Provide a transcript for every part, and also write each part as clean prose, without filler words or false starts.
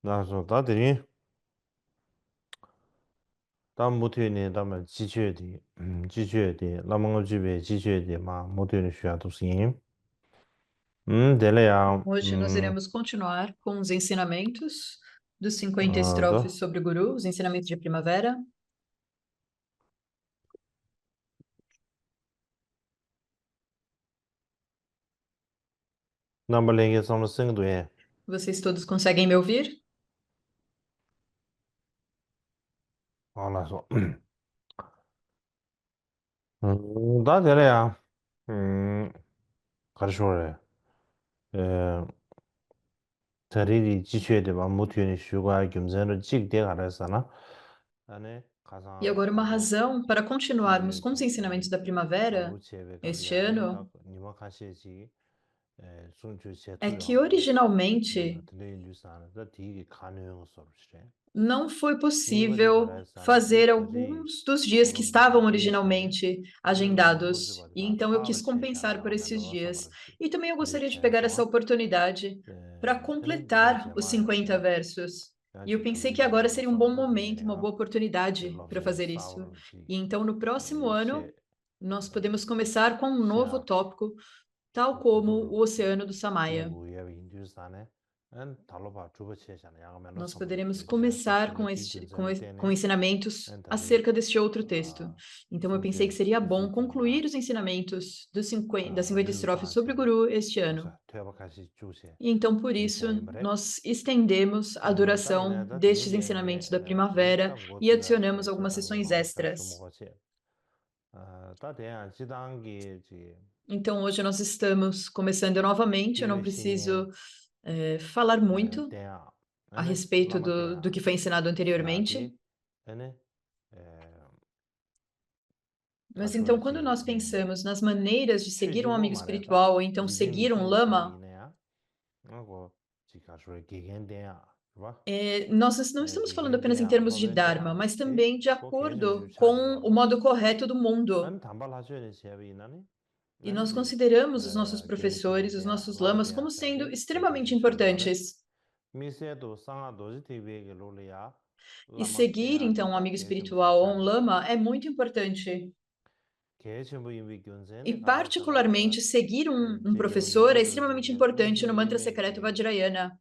나서 다들이 다음 모두에 다음에 지켜야지. 지켜야지. 남은 집에 지켜야지. 막 모두에 쉬어야 도시. 될래야. Hoje nós iremos continuar com os ensinamentos dos 50 더. estrofes sobre o Guru, os ensinamentos de primavera. 남발랭게 somos 생도에. Vocês todos conseguem me ouvir? 알아서. 다 될래야. 가르쳐래. 에, 자리리 지켜야 돼. 막 모두에 쉬고야 겸전을 찍대 가라서나. 안에 E 가상 agora, uma razão para continuarmos 지 com os ensinamentos da primavera 가부체베 este 가리아네 딱 ano 니마 가시지. 손주 é 제투요. que originalmente 들레일류산 더 되게 가능한 소리래. não foi 이번에 possível 가라사나데 fazer 다제 alguns dos dias que 고로부터 estavam 대신에 originalmente 오늘은 뭐지 agendados. 봐도 E 봐 então eu 차가 quis compensar por 제샤나가 esses 만들어서 dias. 그렇지. E também eu gostaria de pegar essa 리체서 oportunidade para 얘는 누가 completar os 50 제마야서 versos. E eu 같이 pensei que 둘이 agora 뭐 seria um bom 싸워도 momento, uma 되네요. boa oportunidade para 럽서 fazer isso. 싸우는지 E então, no próximo ano, 셰 nós podemos começar com um novo 셰아 tópico, tal como 고도로 o Oceano do Samaya. 대구의 인주산에 엔 달로바 주버 체잖아. 양면로 Nós 섬을 poderemos 주체 começar 석실로 com, este, com, 디근전을 es- com 때네 ensinamentos 엔 달리 acerca deste outro texto. 아 Então, eu pensei que 송주 seria bom concluir 이수디마 os ensinamentos das 50 estrofes sobre o 류사제 Guru este ano. 그래서 퇴박하시 주세 E então, por isso, 이샤임브레 nós estendemos a duração 딱내다 destes ensinamentos da 딩딩에 primavera 딱 e 고트가 adicionamos 셰셰 algumas sessões 당고로 자주 extras. 먹었지 따대야 지당기지 Então, hoje nós estamos começando novamente. Eu não 비유신예 preciso falar muito 대야 a 아니 respeito do 라마대야 que foi ensinado anteriormente. 나디 아니 Mas então, quando 가르쳐지 nós pensamos nas maneiras de seguir um 취지고 amigo 말해다 espiritual, ou então seguir um 리빙미션이 lama, 생기네야 하고 지가서 기겐대야 봐 nós não estamos falando apenas em 기겐대야 termos de Dharma, 로벤대야 mas 에 também de 그 개인적으로 acordo com 주차지 o 말고 modo correto do mundo. 안 담발하셔야 제비나니 E nós 아니지 consideramos os nossos professores, os 기겐시대야 nossos lamas, como 라마대야 sendo 사디 extremamente 지가서 샤나네 importantes. 미세도 상하도지 TV에게 롤이야 E seguir, então, um 라마대야디다 amigo 개심시 espiritual ou um 샤비나 lama é muito importante. 개심부 인비 E, 견센데 가라사나가 particularmente, seguir um 제로 professor é 인도도 extremamente 되게 importante no mantra secreto 미세임에게 Vajrayana.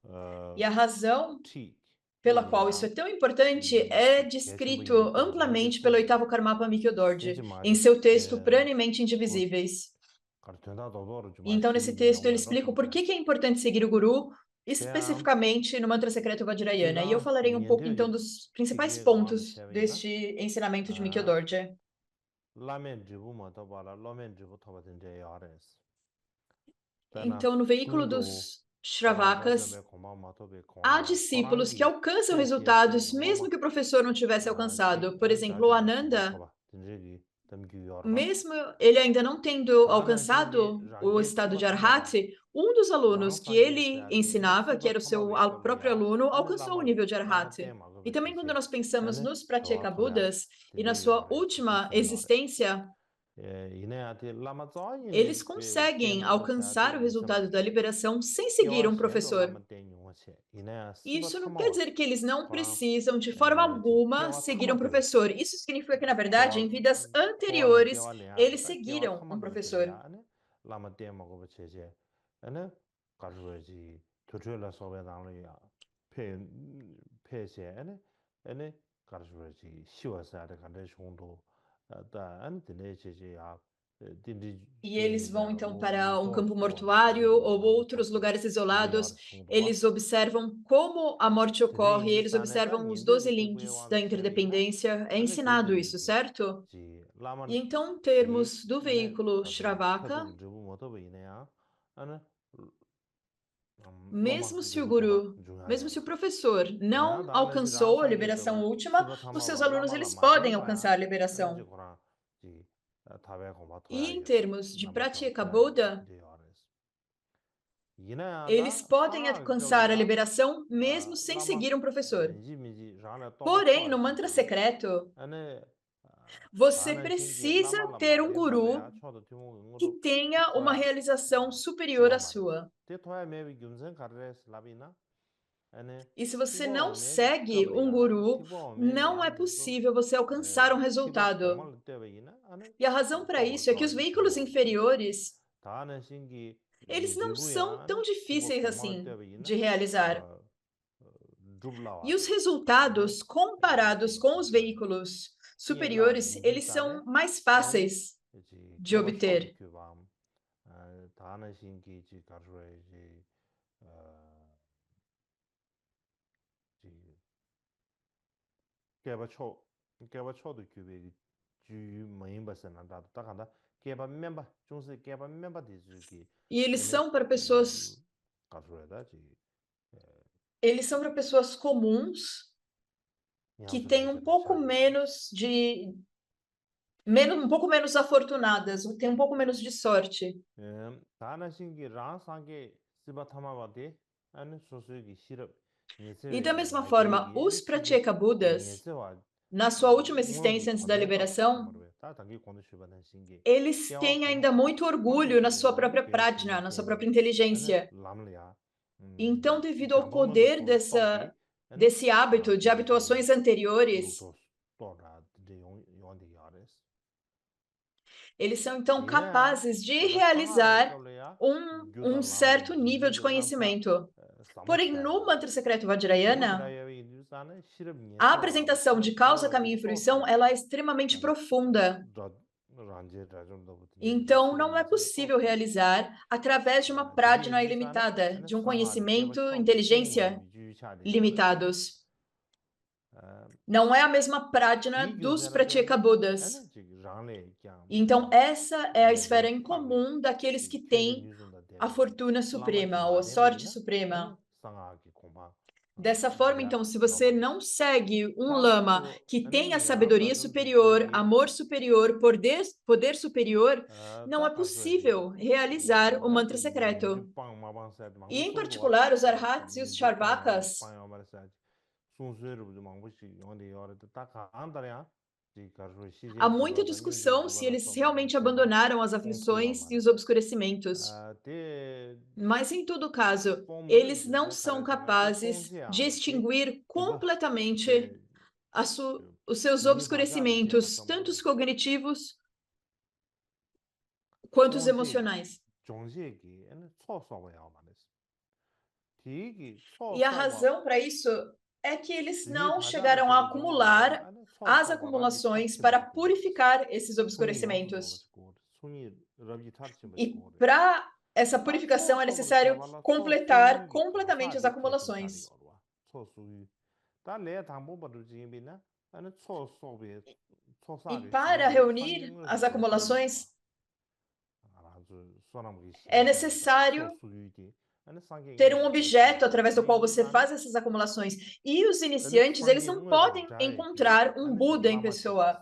E a razão 티 pela qual isso é 딜리야 tão importante é 개심부 descrito 인비 견센데 amplamente pelo 티 oitavo Karmapa Mykhodorji, 되지 em 말이 seu texto Pranimente Indivisíveis. 가르쳐다 도도로 E 주마 então, nesse 시비 texto, ele 용매로 explica o 섬자 porquê que é importante seguir o Guru, 대한 especificamente no mantra secreto Vajrayana. E eu 지당 falarei um pouco, então, 년대지 dos principais 티기에 공안을 pontos 쉐비나 deste ensinamento de 아 Mykhodorji. 라멘 지부 뭐더 봐라 라멘 지부 터버든 제 야레스 때나 Então, no veículo 군도 dos 사람들 Shravakas, 배 고마워 마토베 há 고나 discípulos que 소랑기 alcançam 폐시에서 resultados 뭐뭐 mesmo que o professor não tivesse 티 alcançado. Por exemplo, o 자주 뭐 Ananda, 터봐 든지기 덤기 열봐 mesmo ele ainda não tendo 다나 딘게 alcançado o 랑게 estado 투바 de 탐바다 Arhati, um dos alunos 랑 que 상계 ele 있어야지 네 ensinava, que 투바 era o seu 탐바베 próprio 걸로야 aluno, 아니 alcançou o nível de 라마 Arhati. 때 E 막을 também quando 쉐쉐 nós pensamos 아니 nos 저와 토야 Pratyeka-Budas e na 든지 sua 열레스 última 이슬 열레 existência, 예 이내한테 라마 eles 자인이 conseguem 때문에 alcançar o 샤디 resultado da 이슬라레스 liberação sem seguir 깨와 um 셴도 professor. 라마 때 용어체 이내 E 스바 isso não quer 타마와 dizer que eles não 코랑 precisam, de forma 지 alguma, 깨와 seguir um 타마드레 professor. Isso significa que, na verdade, em 깨와 vidas 토와는 anteriores, 깨와 레야도 eles 딱 깨와 seguiram um 타마드레 professor. 되야 아니 라마 때 먹어 제제 아니 가르워지 조절라 소베 당리야 폐 폐세 아니 가르워지 쉬워서 간데 정도 다 아니 되네 제제야 딘디 E eles vão, 주니네 então, para um 뭐또 campo 또는 mortuário 되네 ou 라마 outros 탑도 lugares 이거 isolados. 열 정도 봐 Eles observam como a morte 되네 ocorre, eles 인주산에다 observam os 12 년대지 기부에 links da 와도 쉐비나 interdependência. É 안에 ensinado isso, 개들이지 certo? 지 E 라만 então, em 디 termos do 안에 veículo 가서 Shravaka, 태도 주부 못도 보이네요 안에 mesmo 로마 se o 주부 토바 guru, mesmo se o 중요해서 professor 이나 não 다음에 지랑 alcançou a 상계 liberação 더 última, 시바 os seus 타마고 alunos 라말라 eles podem 마셔봐야 alcançar a 안에 이제 liberação. 고라 지 타베 고마 E em 토야겠어 termos de 남아서 Pratyeka 토야겠어 Buddha, 이제 알았어 eles 이나야다 podem 상하 alcançar a 입적이야 liberação mesmo sem 라마 seguir um professor. 민지 민지 라네 또바 Porém, no 토야지 mantra secreto, 안에 você 다는 진지 precisa 라말라 ter um 마디발레야 guru 초도 티모 que 응어도 tenha uma 토야 realização superior 지마 à 말했어 sua. 테 토야 매비 김선 가르레스 라비나 E se você não segue um guru, não é possível você alcançar um resultado. E a razão para isso é que os veículos inferiores, eles não são tão difíceis assim de realizar. E os resultados comparados com os veículos superiores, eles são mais fáceis de obter. 개바 초도 규베기 주 모임바스나 나도 딱한다 개바 멤버 중세 개바 멤버 되주기 E eles são para pessoas, 가져야다지 eles são para pessoas comuns que têm um pouco menos de um pouco menos afortunadas, têm um pouco menos de sorte. 다나신기 라상게 시바타마바데 아니 소수기 시럽 E da mesma forma, os Pratyeka Budas, na sua última existência antes da liberação, eles têm ainda muito orgulho na sua própria prajna, na sua própria inteligência. Então, devido ao poder desse hábito, de habituações anteriores, eles são então capazes de realizar um certo nível de conhecimento. Porém, no mantra secreto Vajrayana, a apresentação de causa, caminho e fruição, ela é extremamente profunda. Então, não é possível realizar através de uma prajna ilimitada, de um conhecimento, inteligência limitados. Não é a mesma prajna dos Pratyeka Budas. Então, essa é a esfera em comum daqueles que têm a fortuna suprema, ou a sorte suprema. Dessa forma, então, se você não segue um lama que tem a sabedoria superior, amor superior, poder superior, não é possível realizar o mantra secreto. E, em particular, os arhats e os charvakas, há muita discussão se eles realmente abandonaram as aflições e os obscurecimentos. Mas, em todo caso, eles não são capazes de extinguir completamente os seus obscurecimentos, tanto os cognitivos quanto os emocionais. E a razão para isso é que eles não chegaram a acumular as acumulações para purificar esses obscurecimentos. E para essa purificação é necessário completar completamente as acumulações. E para reunir as acumulações, é necessário ter um objeto através do qual você faz essas acumulações. E os iniciantes, eles não podem encontrar um Buda em pessoa.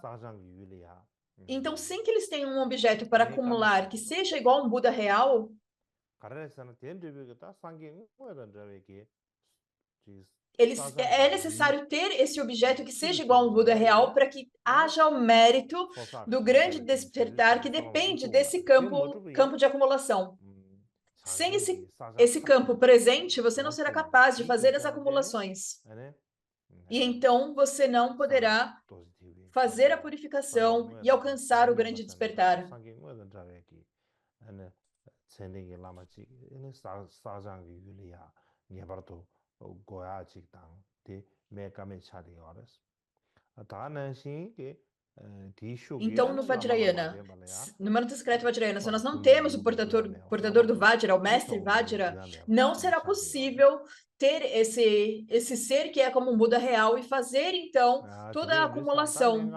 Então, sem que eles tenham um objeto para acumular que seja igual a um Buda real, é necessário ter esse objeto que seja igual a um Buda real para que haja o mérito do grande despertar que depende desse campo de acumulação. Sem esse campo presente, você não será capaz de fazer as acumulações. E então você não poderá fazer a purificação e alcançar o grande despertar. Então, no Vajrayana, no mantra secreto Vajrayana, se nós não temos o portador do Vajra, o mestre Vajra, não será possível ter esse ser que é como um Buda real e fazer, então, toda a acumulação.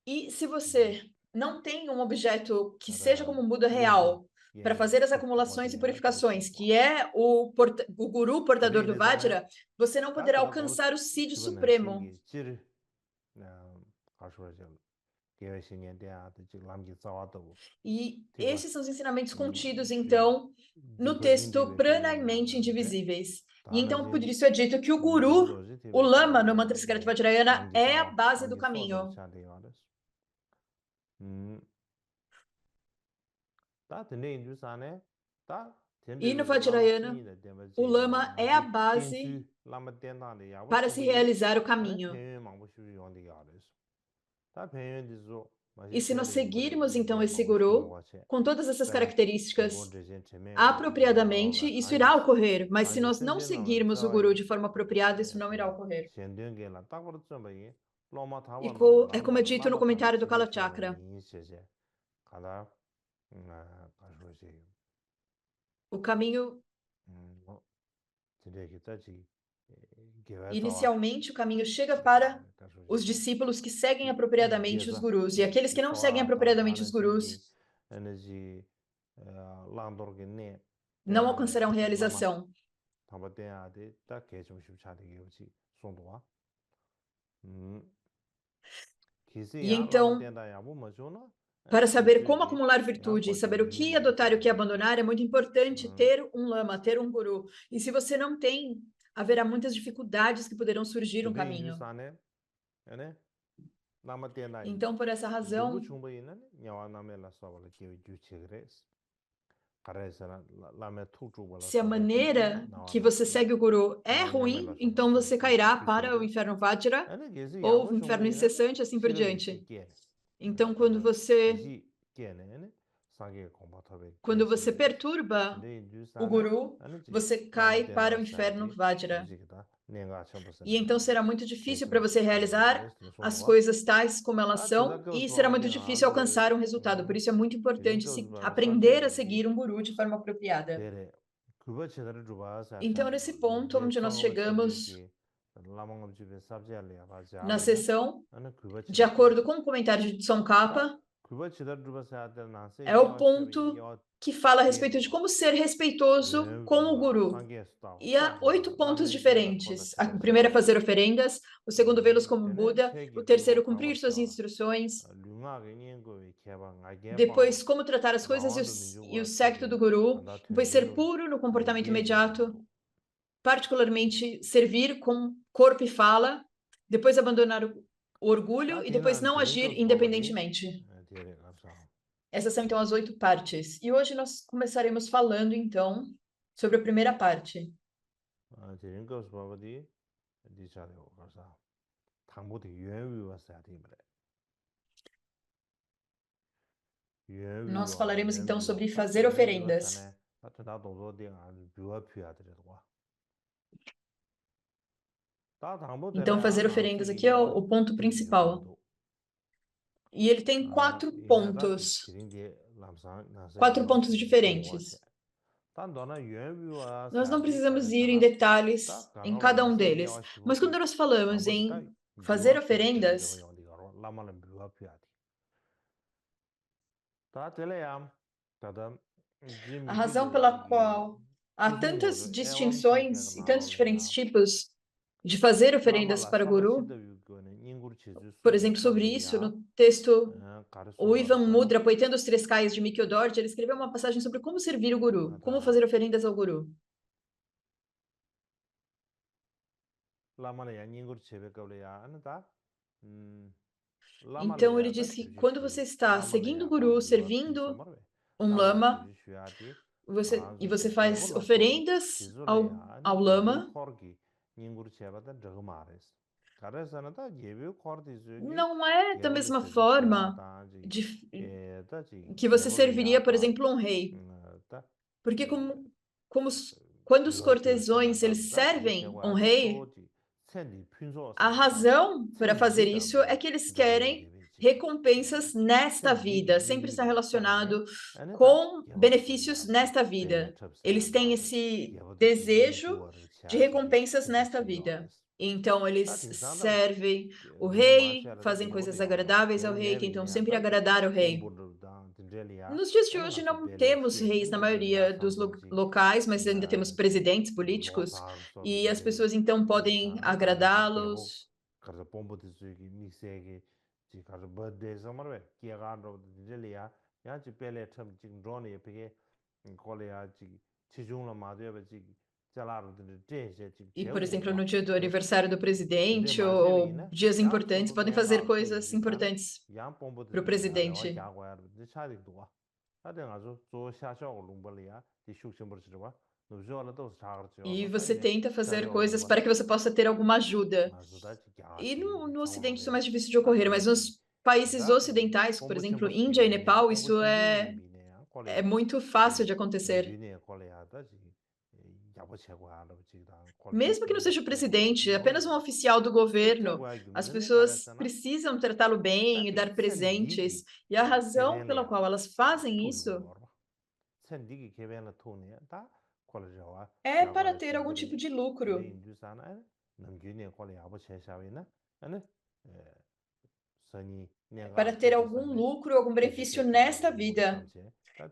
E se você não tem um objeto que seja como um Buda real para fazer as acumulações e purificações, que é o guru portador do Vajra, você não poderá alcançar o Siddhi Supremo. E esses são os ensinamentos contidos, então, no texto Prana e Mente Indivisíveis. E então, por isso é dito que o guru, o lama no mantra secreto Vajrayana, é a base do caminho. E no Vajrayana, o lama é a base para se realizar o caminho. E se nós seguirmos, então, esse guru, com todas essas características, apropriadamente, isso irá ocorrer. Mas se nós não seguirmos o guru de forma apropriada, isso não irá ocorrer. E é como é dito no comentário do Kala Chakra. O caminho, inicialmente, o caminho chega para os discípulos que seguem apropriadamente os gurus. E aqueles que não seguem apropriadamente os gurus não alcançarão realização. E então, para saber como acumular virtude e saber o que adotar e o que abandonar, é muito importante ter um lama, ter um guru. E se você não tem, haverá muitas dificuldades que poderão surgir no caminho. Então, por essa razão, se a maneira que você segue o guru é ruim, então você cairá para o inferno Vajra ou o inferno incessante, assim por diante. Então, quando você perturba o guru, você cai para o inferno Vajra. E então será muito difícil para você realizar as coisas tais como elas são e será muito difícil alcançar um resultado. Por isso é muito importante aprender a seguir um guru de forma apropriada. Então, nesse ponto onde nós chegamos na sessão, de acordo com o comentário de Tsongkhapa, é o ponto que fala a respeito de como ser respeitoso com o guru. E há 8 pontos diferentes. O primeiro é fazer oferendas, o segundo, vê-los como Buda, o terceiro, cumprir suas instruções, depois, como tratar as coisas e o séquito do guru, depois ser puro no comportamento imediato, particularmente servir com corpo e fala, depois abandonar o orgulho e depois não agir independentemente. Essas são, então, as 8 partes. E hoje nós começaremos falando, então, sobre a primeira parte. Nós falaremos, então, sobre fazer oferendas. Então, fazer oferendas aqui é o ponto principal. E ele tem 4 pontos. 4 pontos diferentes. Nós não precisamos ir em detalhes em cada um deles. Mas quando nós falamos em fazer oferendas, a razão pela qual há tantas distinções e tantos diferentes tipos de fazer oferendas para o Guru, por exemplo, sobre isso, no texto, o Ivan Mudra, Poetando os 3 Kais de Mikio Dorje, ele escreveu uma passagem sobre como servir o Guru, como fazer oferendas ao Guru. Então, ele diz que quando você está seguindo o Guru, servindo um Lama, você faz oferendas ao Lama, não é da mesma forma que você serviria, por exemplo, um rei. Porque quando os cortesões eles servem um rei, a razão para fazer isso é que eles querem recompensas nesta vida, sempre está relacionado com benefícios nesta vida. Eles têm esse desejo de recompensas nesta vida. Então, eles servem o rei, fazem coisas agradáveis ao rei, tentam sempre agradar o rei. Nos dias de hoje não temos reis na maioria dos locais, mas ainda temos presidentes políticos, e as pessoas então podem agradá-los. E, por exemplo, no dia do aniversário do presidente ou dias importantes, podem fazer coisas importantes para o presidente. E você tenta fazer coisas para que você possa ter alguma ajuda. E no Ocidente isso é mais difícil de ocorrer, mas nos países ocidentais, por exemplo, Índia e Nepal, isso é muito fácil de acontecer. Mesmo que não seja o presidente, apenas um oficial do governo, as pessoas precisam tratá-lo bem e dar presentes. E a razão pela qual elas fazem isso é para ter algum tipo de lucro. Para ter algum lucro, algum benefício nesta vida.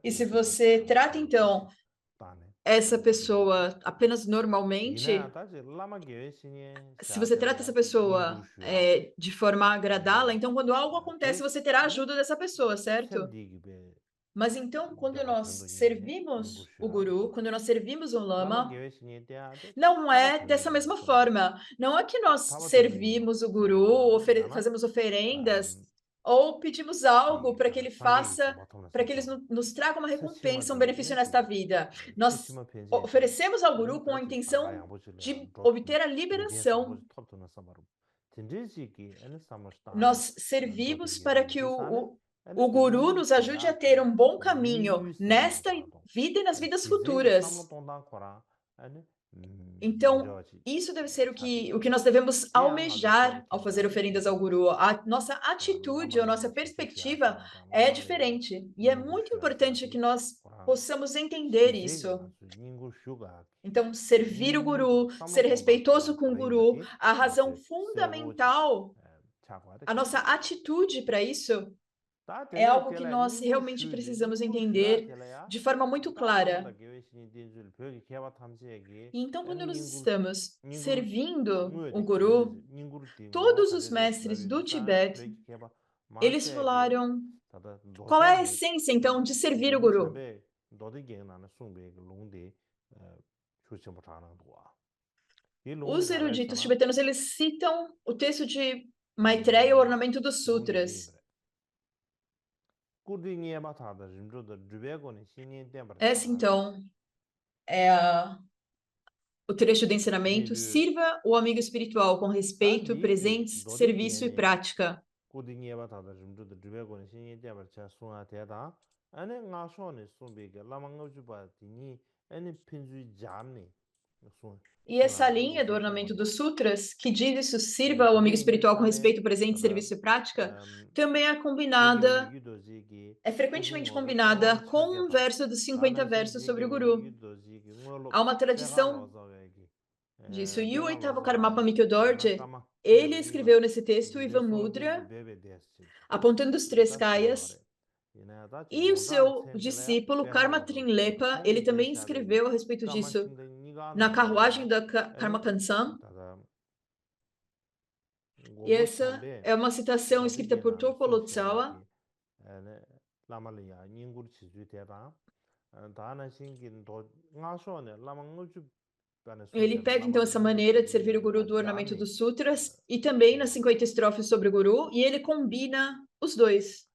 E se você trata, então, essa pessoa apenas normalmente, se você trata essa pessoa de forma a agradá-la, então quando algo acontece, você terá a ajuda dessa pessoa, certo? Mas então, quando nós servimos o guru, quando nós servimos o lama, não é dessa mesma forma. Não é que nós servimos o guru, fazemos oferendas ou pedimos algo para que ele faça, para que eles nos traga uma recompensa, um benefício nesta vida. Nós oferecemos ao guru com a intenção de obter a liberação. Nós servimos para que o guru nos ajude a ter um bom caminho nesta vida e nas vidas futuras. Então, isso deve ser o que nós devemos almejar ao fazer oferendas ao guru. A nossa atitude, a nossa perspectiva é diferente. E é muito importante que nós possamos entender isso. Então, servir o guru, ser respeitoso com o guru, a razão fundamental, a nossa atitude para isso é algo que nós realmente precisamos entender de forma muito clara. E então, quando nós estamos servindo o guru, todos os mestres do Tibete, eles falaram qual é a essência, então, de servir o guru. Os eruditos tibetanos, eles citam o texto de Maitreya, o Ornamento dos Sutras. Essa, então, é o trecho do ensinamento: sirva o amigo espiritual com respeito, presentes, serviço e prática. E essa linha do Ornamento dos Sutras, que diz isso, sirva o amigo espiritual com respeito, presente, serviço e prática, também é combinada, é frequentemente combinada com um verso dos 50 versos sobre o Guru. Há uma tradição disso. E o oitavo Karmapa Mikyo Dorje, ele escreveu nesse texto o Ivan Mudra, apontando os três kayas. E o seu discípulo, Karma Trinlepa, ele também escreveu a respeito disso na carruagem da Karma Kansam. E essa é uma citação escrita por Turpo Lotsawa. Ele pega, então, essa maneira de servir o Guru do Ornamento dos Sutras e também nas 50 estrofes sobre o Guru, e ele combina os dois.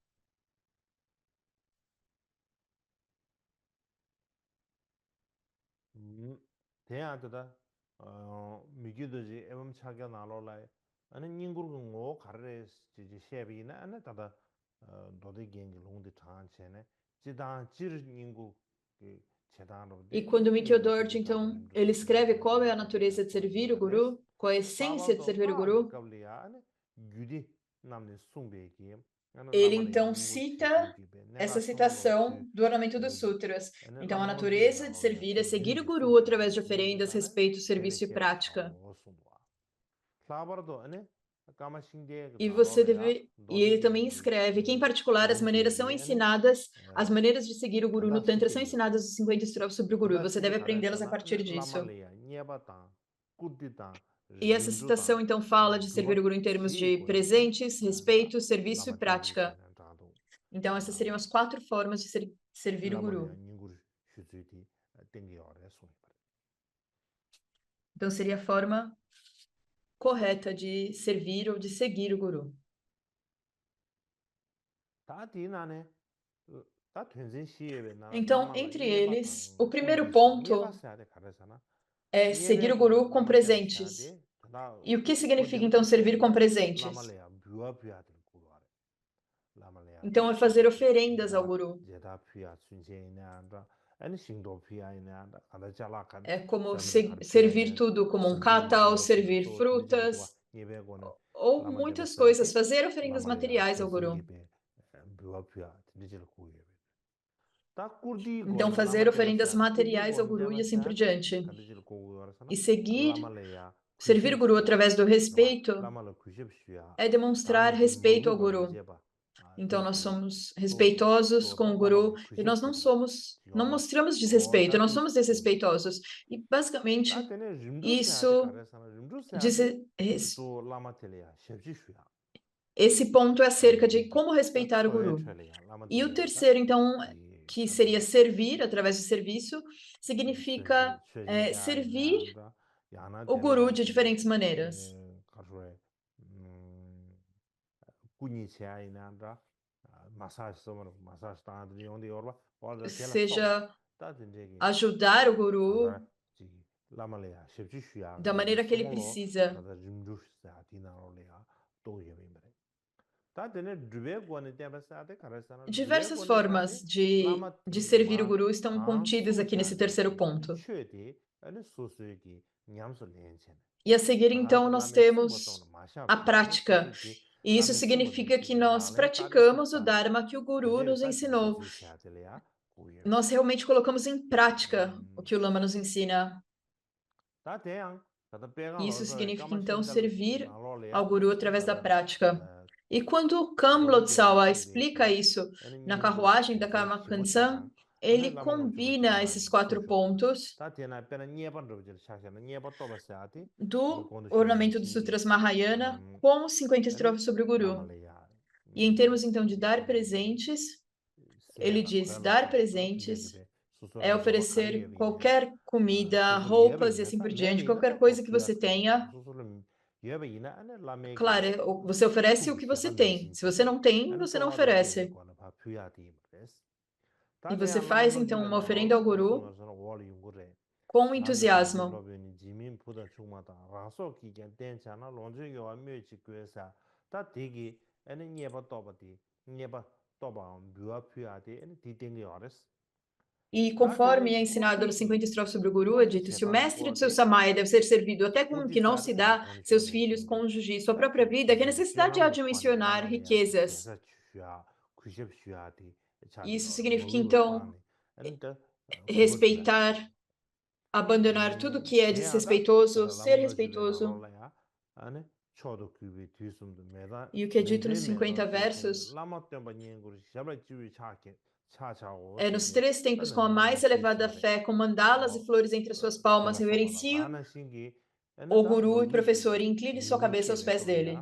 E quando o Mikyo Dorje, então, ele escreve qual é a natureza de servir o Guru, qual é a essência de servir o Guru, ele então cita essa citação do Ornamento dos Sutras. Então, a natureza de servir é seguir o Guru através de oferendas, respeito, serviço e prática. E ele também escreve que, em particular, as maneiras são ensinadas, as maneiras de seguir o Guru no Tantra são ensinadas nos 50 estrofes sobre o Guru. Você deve aprendê-las a partir disso. E essa citação, então, fala de servir o Guru em termos de presentes, respeito, serviço e prática. Então, essas seriam as 4 formas de servir o Guru. Então, seria a forma correta de servir ou de seguir o Guru. Então, entre eles, o primeiro ponto é seguir o guru com presentes. E o que significa, então, servir com presentes? Então, é fazer oferendas ao guru. É como servir tudo, como um catal, servir frutas, ou muitas coisas, fazer oferendas materiais ao guru. Então, fazer oferendas materiais ao guru e assim por diante. E servir o guru através do respeito é demonstrar respeito ao guru. Então, nós somos respeitosos com o guru e nós não mostramos desrespeito, não somos desrespeitosos. E, basicamente, esse ponto é acerca de como respeitar o guru. E o terceiro, então, que seria servir através do serviço, significa servir o guru de diferentes maneiras. Seja ajudar o guru da maneira que ele precisa. Diversas formas de servir o guru estão contidas aqui nesse terceiro ponto. E a seguir, então, nós temos a prática. E isso significa que nós praticamos o Dharma que o guru nos ensinou. Nós realmente colocamos em prática o que o Lama nos ensina. Isso significa, então, servir ao guru através da prática. E quando Kamlotsawa explica isso na carruagem da Karma Kansan, ele combina esses 4 pontos do ornamento dos Sutras Mahayana com os 50 estrofes sobre o Guru. E em termos, então, de dar presentes, ele diz, dar presentes é oferecer qualquer comida, roupas e assim por diante, qualquer coisa que você tenha. Claro, você oferece o que você tem. Se você não tem, você não oferece. E você faz, então, uma oferenda ao Guru com entusiasmo. E conforme é ensinado nos 50 estrofes sobre o Guru, é dito, se o mestre do seu Samaya deve ser servido até com o que não se dá, seus filhos, cônjuge, sua própria vida, que a necessidade há de mencionar riquezas. Isso significa, então, respeitar, abandonar tudo que é desrespeitoso, ser respeitoso. E o que é dito nos 50 versos é nos 3 tempos com a mais elevada fé, com mandalas e flores entre as suas palmas, reverencie o guru e professor e incline sua cabeça aos pés dele.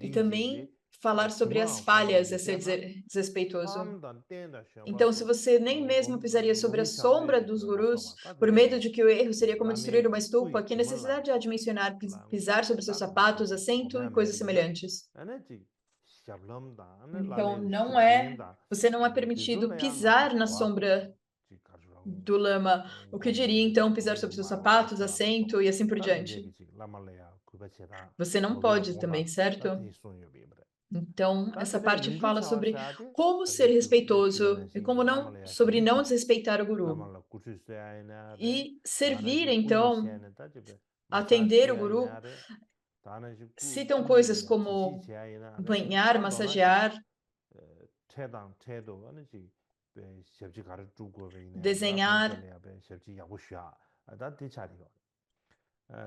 E também falar sobre as falhas é ser desrespeitoso. Então, se você nem mesmo pisaria sobre a sombra dos gurus, por medo de que o erro seria como destruir uma estupa, que necessidade há de mencionar pisar sobre seus sapatos, assento e coisas semelhantes? Então, você não é permitido pisar na sombra do lama. O que diria, então, pisar sobre seus sapatos, assento e assim por diante? Você não pode também, certo? Então, essa parte fala sobre como ser respeitoso e sobre não desrespeitar o guru. E servir, então, atender o guru, citam coisas como banhar, massagear, desenhar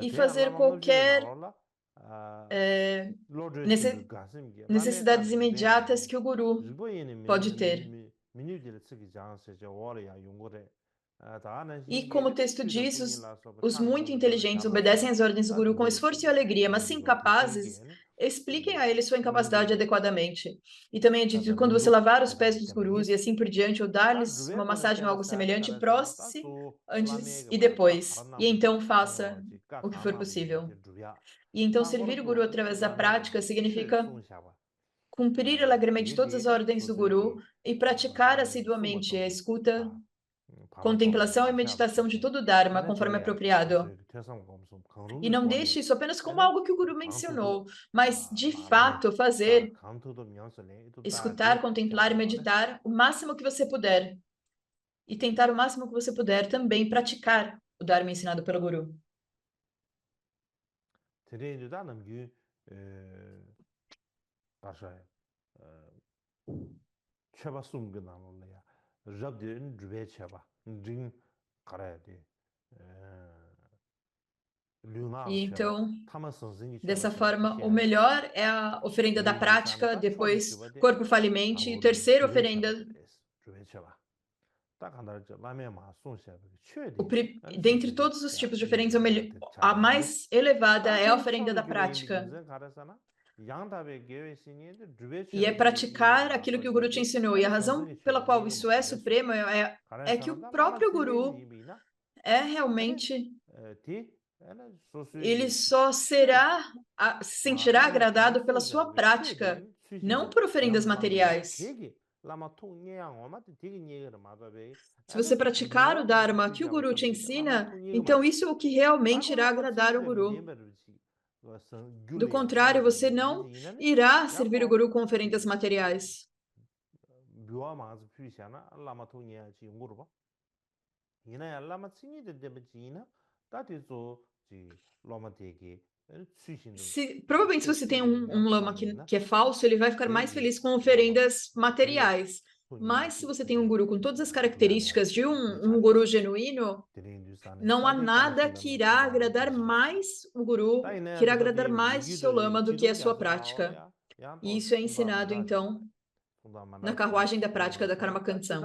e fazer qualquer necessidades imediatas que o guru pode ter. E como o texto diz, os muito inteligentes obedecem às ordens do guru com esforço e alegria, mas se incapazes, expliquem a eles sua incapacidade adequadamente. E também é dito que quando você lavar os pés dos gurus e assim por diante, ou dar-lhes uma massagem ou algo semelhante, proste-se antes e depois, e então faça o que for possível. E então servir o guru através da prática significa cumprir alegremente todas as ordens do Guru e praticar assiduamente a escuta, contemplação e meditação de todo o Dharma conforme apropriado. E não deixe isso apenas como algo que o Guru mencionou, mas de fato fazer, escutar, contemplar e meditar o máximo que você puder. E tentar o máximo que você puder também praticar o Dharma ensinado pelo Guru. E então, dessa forma, o melhor é a oferenda da prática, depois corpo, fala e mente, e terceira oferenda, dentre todos os tipos diferentes, a mais elevada é a oferenda da prática. E é praticar aquilo que o Guru te ensinou. E a razão pela qual isso é supremo é que o próprio Guru é realmente... Ele só se sentirá agradado pela sua prática, não por oferendas materiais. Se você praticar o Dharma que o Guru te ensina, então isso é o que realmente irá agradar o Guru. Do contrário, você não irá servir o Guru com oferendas materiais. Provavelmente, se você tem um lama que é falso, ele vai ficar mais feliz com oferendas materiais. Mas se você tem um guru com todas as características de um guru genuíno, não há nada que irá agradar mais o guru, que irá agradar mais o seu lama do que a sua prática. E isso é ensinado, então, na carruagem da prática da Karma Canção.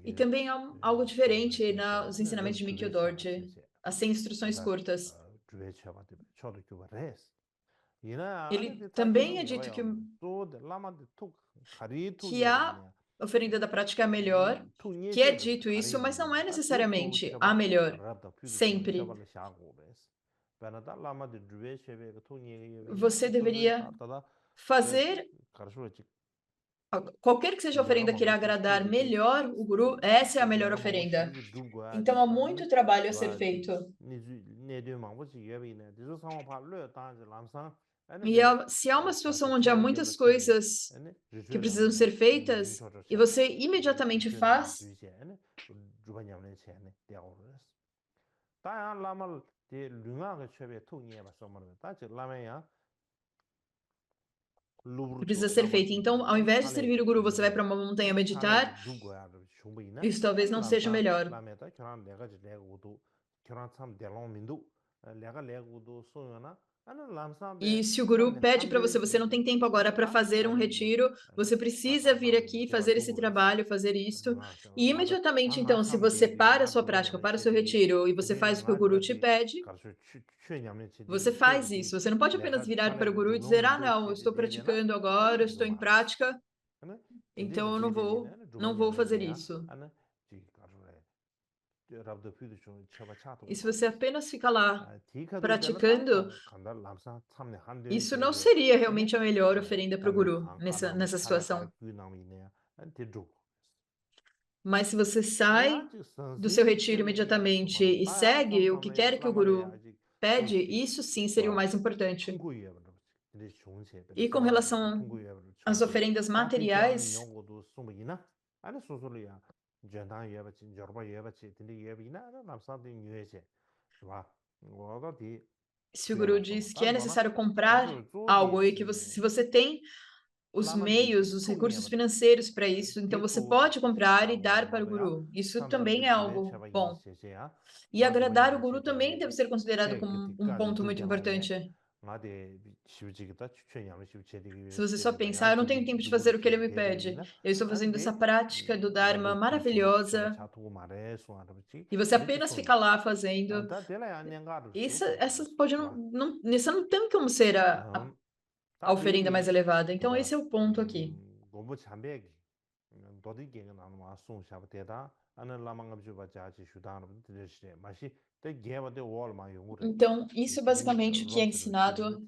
E também há algo diferente nos ensinamentos de Mikyo Dorje, as 100 instruções curtas. Ele também é dito que a oferenda da prática é a melhor, que é dito isso, mas não é necessariamente a melhor, sempre. Você deveria fazer qualquer que seja a oferenda que irá agradar melhor o Guru, essa é a melhor oferenda. Então há muito trabalho a ser feito. E se há uma situação onde há muitas coisas que precisam ser feitas, e você imediatamente faz, precisa ser feito. Então, ao invés de servir o Guru, você vai para uma montanha meditar, isso talvez não seja melhor. E se o Guru pede para você, você não tem tempo agora para fazer um retiro, você precisa vir aqui, fazer esse trabalho, fazer isto. E imediatamente, então, se você para a sua prática, para o seu retiro, e você faz o que o Guru te pede, você faz isso. Você não pode apenas virar para o Guru e dizer, não, eu estou praticando agora, eu estou em prática, então eu não vou fazer isso. E se você apenas fica lá praticando, isso não seria realmente a melhor oferenda para o Guru nessa situação. Mas se você sai do seu retiro imediatamente e segue o que quer que o Guru pede, isso sim seria o mais importante. E com relação às oferendas materiais, se o Guru diz que é necessário comprar algo e que se você tem os meios, os recursos financeiros para isso, então você pode comprar e dar para o Guru. Isso também é algo bom. E agradar o Guru também deve ser considerado como um ponto muito importante. Se você só pensar, eu não tenho tempo de fazer o que ele me pede, eu estou fazendo essa prática do Dharma maravilhosa, e você apenas fica lá fazendo, essa não tem como ser a oferenda mais elevada. Então esse é o ponto aqui. Então, isso é basicamente o que é ensinado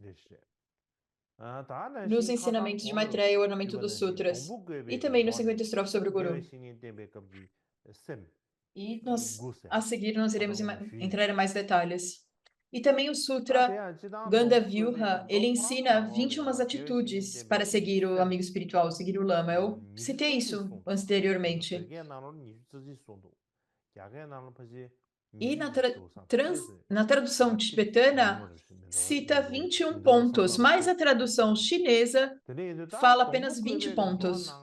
nos ensinamentos de Maitreya e o ornamento dos sutras, e também nos 50 estrofes sobre o Guru. E a seguir nós iremos entrar em mais detalhes. E também o Sutra Gandhavyuha, ele ensina 21 atitudes para seguir o amigo espiritual, seguir o Lama. Eu citei isso anteriormente. E na tradução tibetana, cita 21 pontos, mas a tradução chinesa fala apenas 20 pontos.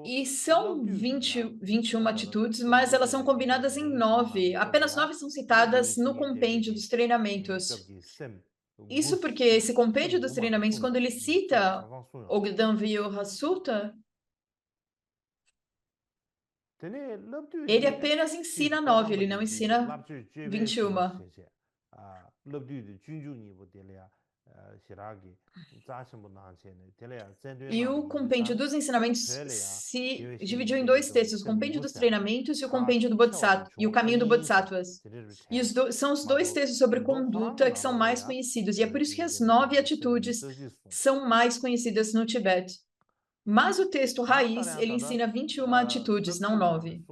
E são 21 atitudes, mas elas são combinadas em 9. Apenas 9 são citadas no compêndio dos treinamentos. Isso porque esse compêndio dos treinamentos, quando ele cita o Gdanvyuha Sutta, ele apenas ensina 9, ele não ensina 21. E o compêndio dos ensinamentos se dividiu em 2 textos, o compêndio dos treinamentos e o compêndio do Bodhisattva, e o caminho do Bodhisattvas. E são os 2 textos sobre conduta que são mais conhecidos, e é por isso que as 9 atitudes são mais conhecidas no Tibete. Mas o texto raiz, ele ensina 21 atitudes, não 9.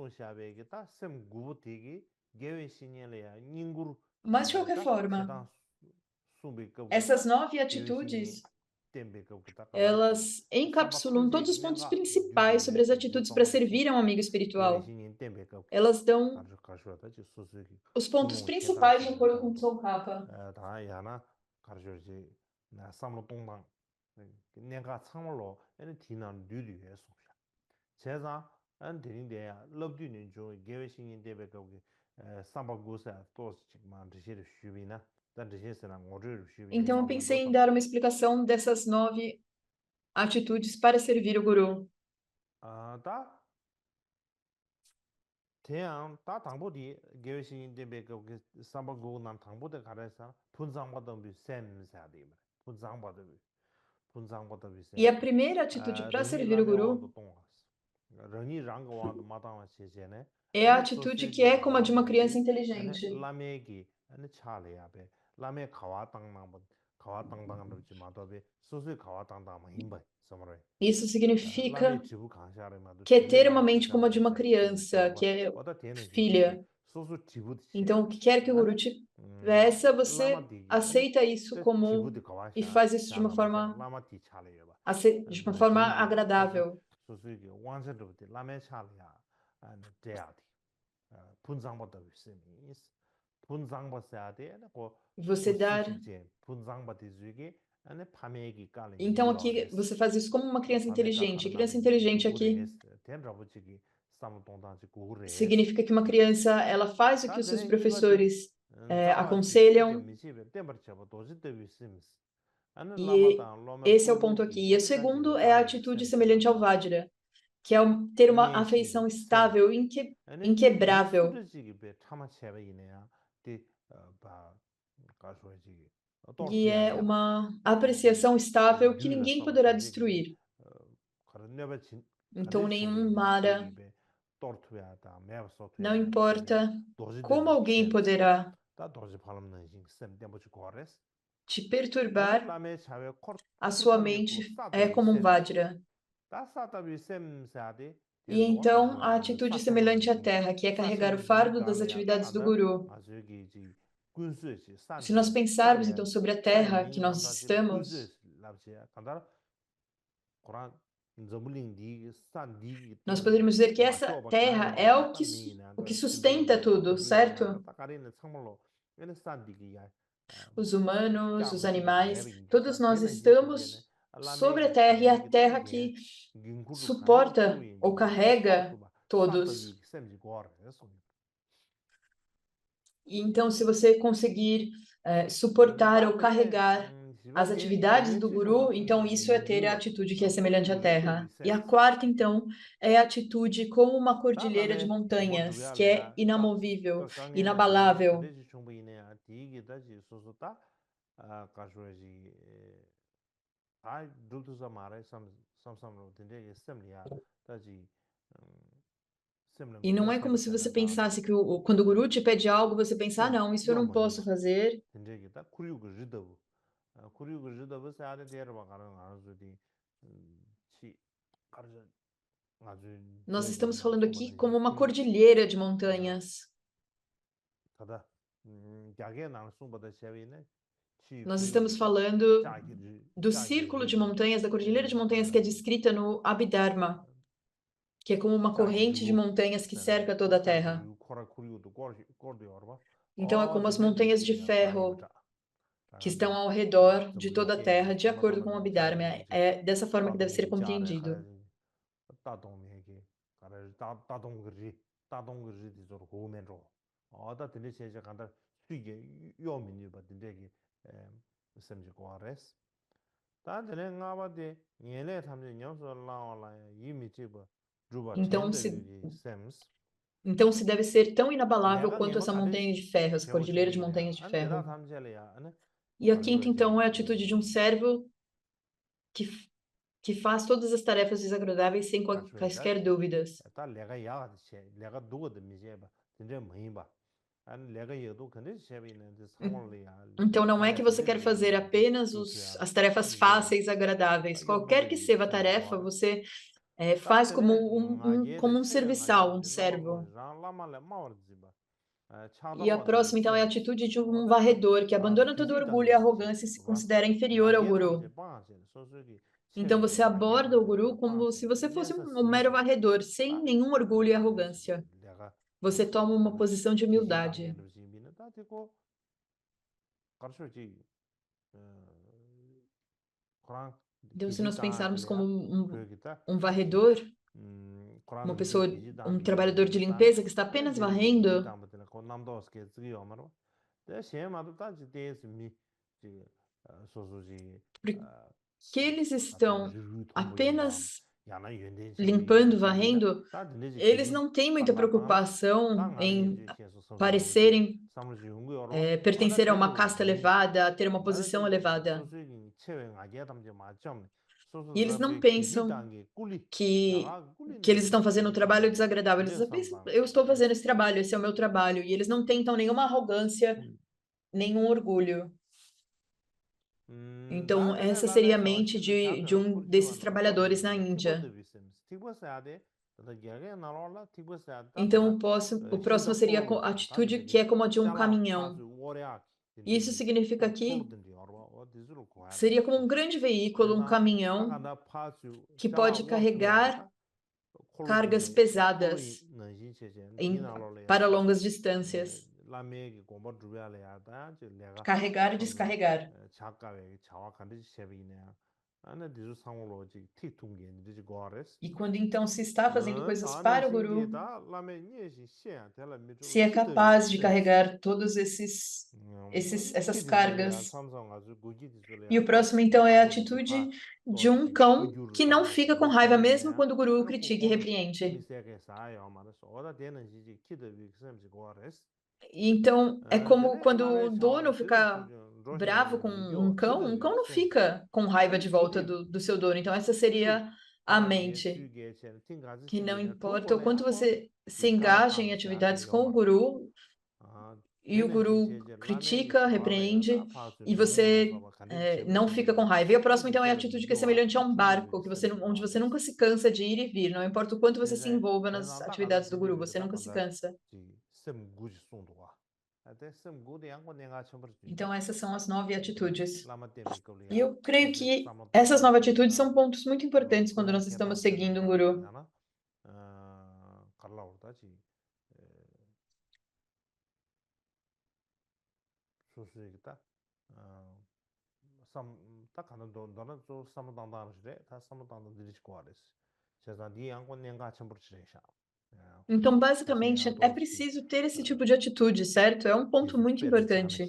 Mas, de qualquer forma, essas 9 atitudes, elas encapsulam todos os pontos principais sobre as atitudes para servir a um amigo espiritual. Elas dão os pontos principais de acordo com o Tsongkhapa. Então eu pensei em dar uma explicação dessas 9 atitudes para servir o Guru. E a primeira atitude para servir o Guru é a atitude que é como a de uma criança inteligente. Isso significa que é ter uma mente como a de uma criança, que é filha. Então, o que quer que o Guru te peça, você aceita isso como e faz isso de uma forma agradável. Você dar. Então aqui você faz isso como uma criança inteligente. Criança inteligente aqui significa que uma criança ela faz o que os seus professores aconselham. E esse é o ponto aqui. E o segundo é a atitude semelhante ao Vajra, que é ter uma afeição estável, inquebrável. E é uma apreciação estável que ninguém poderá destruir. Então, nenhum Mara, não importa como alguém poderá te perturbar, a sua mente é como um Vajra. E então, a atitude semelhante à terra, que é carregar o fardo das atividades do Guru. Se nós pensarmos, então, sobre a terra que nós estamos, nós poderíamos dizer que essa terra é o que sustenta tudo, certo? Os humanos, os animais, todos nós estamos sobre a terra, e é a terra que suporta ou carrega todos. E então, se você conseguir suportar ou carregar as atividades do Guru, então isso é ter a atitude que é semelhante à terra. E a quarta, então, é a atitude como uma cordilheira de montanhas, que é inamovível, inabalável. E não é como se você pensasse que quando o guru te pede algo, você pensa, ah, não, isso eu não posso fazer. Nós estamos falando aqui como uma cordilheira de montanhas. Nós estamos falando do círculo de montanhas, da cordilheira de montanhas que é descrita no Abhidharma, que é como uma corrente de montanhas que cerca toda a Terra. Então, é como as montanhas de ferro que estão ao redor de toda a Terra, de acordo com o Abhidharma. É dessa forma que deve ser compreendido. Então, se deve ser tão inabalável quanto essa montanha de ferro, essa cordilheira de montanhas de ferro. E a quinta, então, é a atitude de um servo que faz todas as tarefas desagradáveis sem quaisquer dúvidas. Então, não é que você quer fazer apenas as tarefas fáceis, agradáveis. Qualquer que seja a tarefa, você faz como um serviçal, um servo. E a próxima, então, é a atitude de um varredor, que abandona todo orgulho e arrogância e se considera inferior ao guru. Então, você aborda o guru como se você fosse um mero varredor, sem nenhum orgulho e arrogância. Você toma uma posição de humildade. Então, se nós pensarmos como um varredor, uma pessoa, um trabalhador de limpeza que está apenas varrendo, porque eles estão apenas limpando, varrendo, eles não têm muita preocupação em parecerem pertencer a uma casta elevada, a ter uma posição elevada. E eles não pensam que eles estão fazendo um trabalho desagradável. Eles pensam, eu estou fazendo esse trabalho, esse é o meu trabalho. E eles não tentam nenhuma arrogância, nenhum orgulho. Então, essa seria a mente de um desses trabalhadores na Índia. Então, o próximo seria a atitude que é como a de um caminhão. Isso significa que seria como um grande veículo, um caminhão, que pode carregar cargas pesadas para longas distâncias. Carregar e descarregar. E quando então se está fazendo coisas para o guru, se é capaz de carregar todas essas cargas. E o próximo então é a atitude de um cão que não fica com raiva mesmo quando o guru o critica e repreende. Então, é como quando o dono fica bravo com um cão não fica com raiva de volta do seu dono. Então, essa seria a mente, que não importa o quanto você se engaja em atividades com o guru, e o guru critica, repreende, e você não fica com raiva. E a próxima, então, é a atitude que é semelhante a um barco, onde você nunca se cansa de ir e vir, não importa o quanto você se envolva nas atividades do guru, você nunca se cansa. Então, essas são as 9 atitudes. E eu creio que essas 9 atitudes são pontos muito importantes quando nós estamos seguindo um guru. Então, basicamente, é preciso ter esse tipo de atitude, certo? É um ponto muito importante.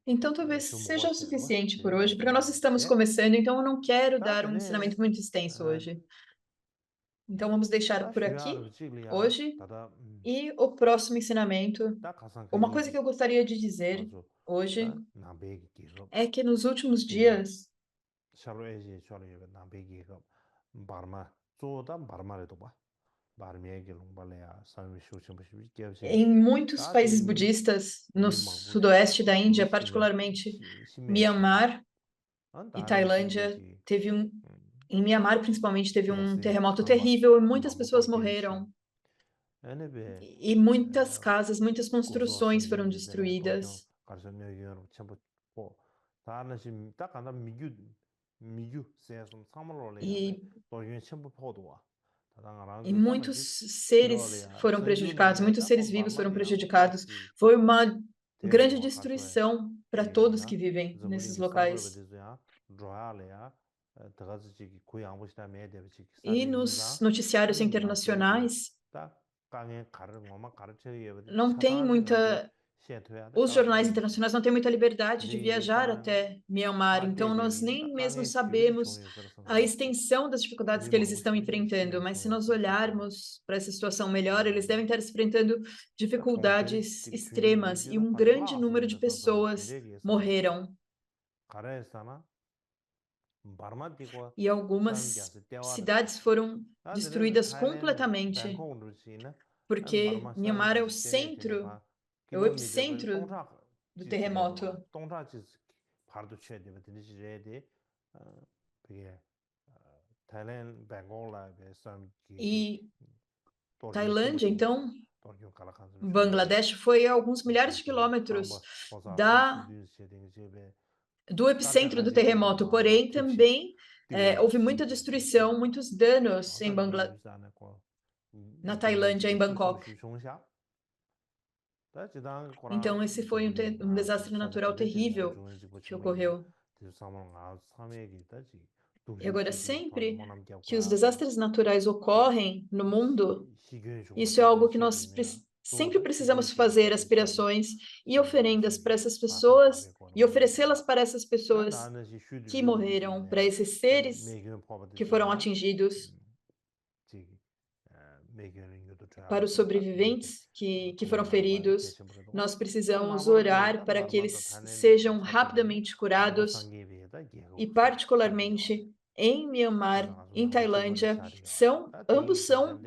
Então, talvez seja o suficiente por hoje, porque nós estamos começando, então eu não quero dar um ensinamento muito extenso hoje. Então, vamos deixar por aqui hoje. E o próximo ensinamento, uma coisa que eu gostaria de dizer hoje, é que nos últimos dias, em muitos países budistas, no sudoeste da Índia, particularmente Myanmar e Tailândia, em Myanmar, principalmente, teve um terremoto terrível e muitas pessoas morreram. E muitas casas, muitas construções foram destruídas. E muitos seres foram prejudicados, muitos seres vivos foram prejudicados. Foi uma grande destruição para todos que vivem nesses locais. E nos noticiários internacionais, não tem muita... Os jornais internacionais não têm muita liberdade de viajar até Myanmar, então nós nem mesmo sabemos a extensão das dificuldades que eles estão enfrentando, mas se nós olharmos para essa situação melhor, eles devem estar enfrentando dificuldades extremas e um grande número de pessoas morreram. E algumas cidades foram destruídas completamente, porque Myanmar é o centro, é o epicentro do terremoto. E Tailândia, então, Bangladesh foi a alguns milhares de quilômetros do epicentro do terremoto, porém também houve muita destruição, muitos danos na Tailândia, em Bangkok. Então, esse foi um desastre natural terrível que ocorreu. E agora, sempre que os desastres naturais ocorrem no mundo, isso é algo que nós sempre precisamos fazer aspirações e oferendas para essas pessoas e oferecê-las para essas pessoas que morreram, para esses seres que foram atingidos, para os sobreviventes que foram feridos. Nós precisamos orar para que eles sejam rapidamente curados e, particularmente, em Myanmar, em Tailândia, ambos são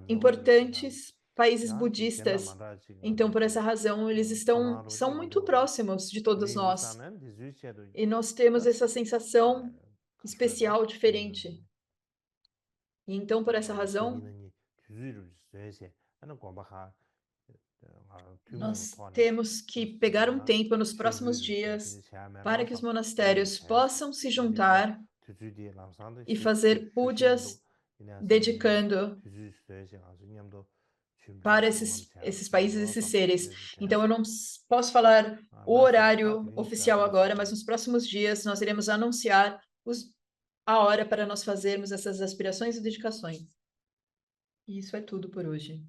importantes países budistas. Então, por essa razão, eles são muito próximos de todos nós. E nós temos essa sensação especial, diferente. E então, por essa razão, nós temos que pegar um tempo nos próximos dias para que os monastérios possam se juntar e fazer pujas dedicando para esses países, esses seres. Então, eu não posso falar o horário oficial agora, mas nos próximos dias nós iremos anunciar a hora para nós fazermos essas aspirações e dedicações. E isso é tudo por hoje.